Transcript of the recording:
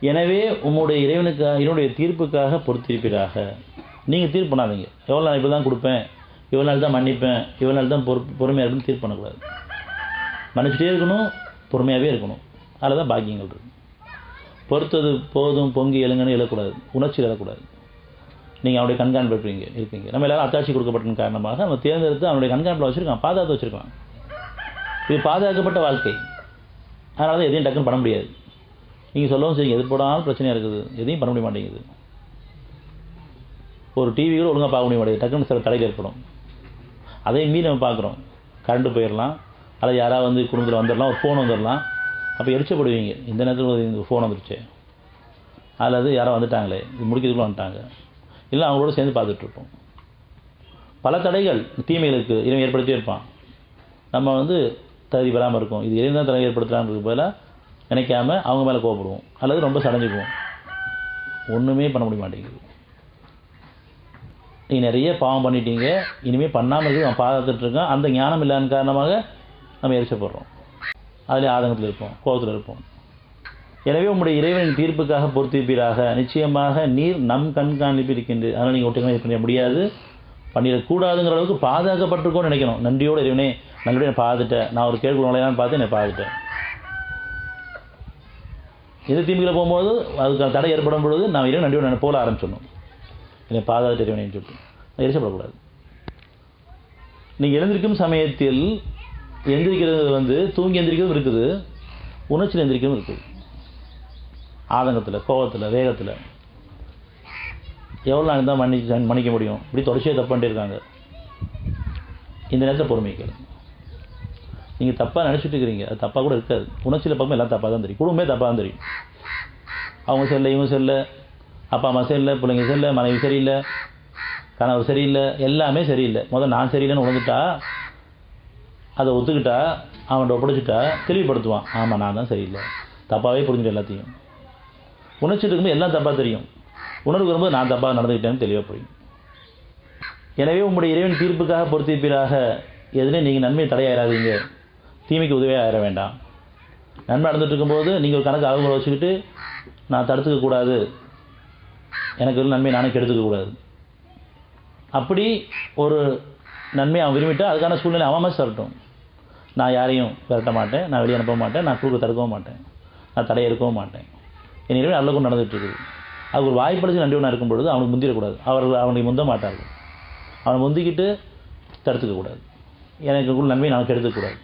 எனவே உம்முடைய இறைவனுடைய தீர்ப்புக்காக பொறுத்திருப்பீராக. நீங்கள் தீர்ப்பு பண்ணாதீங்க. எவ்வளோ நாள் இப்படி தான் கொடுப்பேன், இவ்வளோ நாள் தான் மன்னிப்பேன், இவ்வளோ நாள் தான் பொறுமையாக இருக்குன்னு தீர்ப்பு பண்ணக்கூடாது. மன்னிச்சுட்டே இருக்கணும், பொறுமையாகவே இருக்கணும். அதில் தான் பாக்கியங்கள் இருக்குது. பொறுத்தது போதும் பொங்கி எழுங்கன்னு எழக்கூடாது, உணர்ச்சி எழக்கூடாது. நீங்கள் அவனுடைய கண்காணிப்பு இருக்கீங்க. நம்ம எல்லாரும் அத்தாட்சி கொடுக்கப்பட்ட காரணமாக நம்ம தேர்ந்தெடுத்து அவனுடைய கண்காணிப்பில் வச்சுருக்கான், பாதுகாத்து வச்சுருக்கான். இது பாதுகாக்கப்பட்ட வாழ்க்கை. அதனால தான் எதையும் டக்குன்னு பண்ண முடியாது. நீங்கள் சொல்லவும் சரி, எது போடாலும் பிரச்சனையாக இருக்குது, எதையும் பண்ண முடிய மாட்டேங்குது. ஒரு டிவி கூட ஒழுங்காக பார்க்க முடிய மாட்டேங்குது, டக்குன்னு சில தடைகள் ஏற்படும். அதையும் மீறி நம்ம பார்க்குறோம். கரண்ட்டு போயிடலாம், அல்லது யாராவது வந்து குடும்பத்தில் வந்துடலாம், ஒரு ஃபோன் வந்துடலாம். அப்போ எரிச்சப்படுவீங்க, இந்த நேரத்தில் இந்த ஃபோன் வந்துருச்சு, அல்லது யாரோ வந்துட்டாங்களே, இது முடிக்கிறதுக்குள்ள வந்துட்டாங்க, இல்லை அவங்களோட சேர்ந்து பார்த்துட்ருப்போம். பல தடைகள் தீமைகளுக்கு இறைவன் ஏற்படுத்தியே இருப்பான். நம்ம வந்து தகுதி பெறாமல் இருக்கும். இது இறைவன் தான் தடை ஏற்படுத்துகிறான்னு போல நினைக்காம அவங்க மேலே கோவப்படுவோம், அல்லது ரொம்ப சடைஞ்சுக்குவோம். ஒன்றுமே பண்ண முடிய மாட்டேங்குது. நீங்கள் நிறைய பாவம் பண்ணிட்டீங்க, இனிமேல் பண்ணாமல் இருக்கு நான் பாதுகாத்துட்ருக்கேன். அந்த ஞானம் இல்லாத காரணமாக நம்ம எரிச்சப்படுறோம், அதிலே ஆதங்கத்தில் இருப்போம், கோபத்தில் இருப்போம். எனவே உங்களுடைய இறைவனின் தீர்ப்புக்காக பொறுத்திருப்பீராக. நிச்சயமாக நீர் நம் கண்காணிப்பு இருக்கின்றது. அதனால் நீங்கள் ஒட்டுக்கணும் இது பண்ண முடியாது, பண்ணிடக்கூடாதுங்கிற அளவுக்கு பாதுகாக்கப்பட்டிருக்கோன்னு நினைக்கணும். நன்றியோடு இறைவனே, நல்லபடியாக நான் பார்த்துட்டேன், நான் ஒரு கேள்வி நுழையலான்னு பார்த்து என்னை பார்த்துட்டேன். எது தீமையில் போகும்போது அதுக்கு தடை ஏற்படும் பொழுது நான் இறைவன் நன்றியோடு போல ஆரம்பிச்சிடணும். என்னை பாதுகாத்து இறைவனேன்னு சொல்லிட்டு எரிச்சப்படக்கூடாது. நீங்கள் எழுந்திருக்கும் சமயத்தில் எந்திரிக்கிறது வந்து தூங்கி எந்திரிக்கிறதும் இருக்குது, உணர்ச்சியில் எந்திரிக்கிறதும் இருக்குது. ஆதங்கத்தில், கோபத்தில், வேகத்தில் எவ்வளோ நாள் தான் மன்னிக்க முடியும்? இப்படி தொடர்ச்சியாக தப்பு பண்ணிட்டு இருக்காங்க. இந்த நேரத்தில் பொறுமை கேளு. நீங்கள் தப்பாக நினச்சிட்டு இருக்கிறீங்க, அது தப்பாக கூட இருக்காது. உணர்ச்சியில் பக்கம் எல்லாம் தப்பாக தான் தெரியும், குடும்பமே தப்பாக தான் தெரியும். அவங்க சரியில்லை, இவங்க சரியில்லை, அப்பா அம்மா சரியில்லை, பிள்ளைங்க சரியில்லை, மனைவி சரியில்லை, கணவர் சரியில்லை, எல்லாமே சரியில்லை. முதல்ல நான் சரியில்லைன்னு உணர்ந்துட்டா, அதை ஒத்துக்கிட்டா, அவன்கிட்ட ஒப்படைச்சிட்டா தெளிவுபடுத்துவான். ஆமாம் நான் தான் சரியில்லை, தப்பாகவே புரிஞ்சுட்டு எல்லாத்தையும். உணர்ச்சிட்டு இருக்கும்போது எல்லாம் தப்பாக தெரியும், உணர்வு வரும்போது நான் தப்பாக நடந்துக்கிட்டேன்னு தெளிவாக புரியும். எனவே உங்களுடைய இறைவன் தீர்ப்புக்காக பொறுத்திருப்பீராக. எதுலேயும் நீங்கள் நன்மையை தடையாயிராதீங்க, தீமைக்கு உதவியாக ஆயிட வேண்டாம். நன்மை நடந்துட்டு இருக்கும்போது நீங்கள் ஒரு கணக்கு அளவுகளை வச்சுக்கிட்டு நான் தடுத்துக்கக்கூடாது, எனக்கு ஒரு நன்மை நானே கெடுத்துக்கக்கூடாது. அப்படி ஒரு நன்மையை அவன் விரும்பிட்டால் அதுக்கான சூழ்நிலை அவன் சொல்லட்டும். நான் யாரையும் விரட்ட மாட்டேன், நான் வெளியே அனுப்ப மாட்டேன், நான் குறுக்க தடுக்கவும் மாட்டேன், நான் தடை எடுக்கவும் மாட்டேன். என் இறைவன் நல்ல கொண்டு நடந்துகிட்டு இருக்குது. அது ஒரு வாய்ப்பளிச்சு நன்றி ஒன்றா இருக்கும் பொழுது அவனுக்கு முந்திடக்கூடாது. அவனுக்கு முந்த மாட்டார்கள். அவனை முந்திக்கிட்டு தடுத்துக்கக்கூடாது. எனக்கு நன்மையை நான் கெடுத்துக்கூடாது.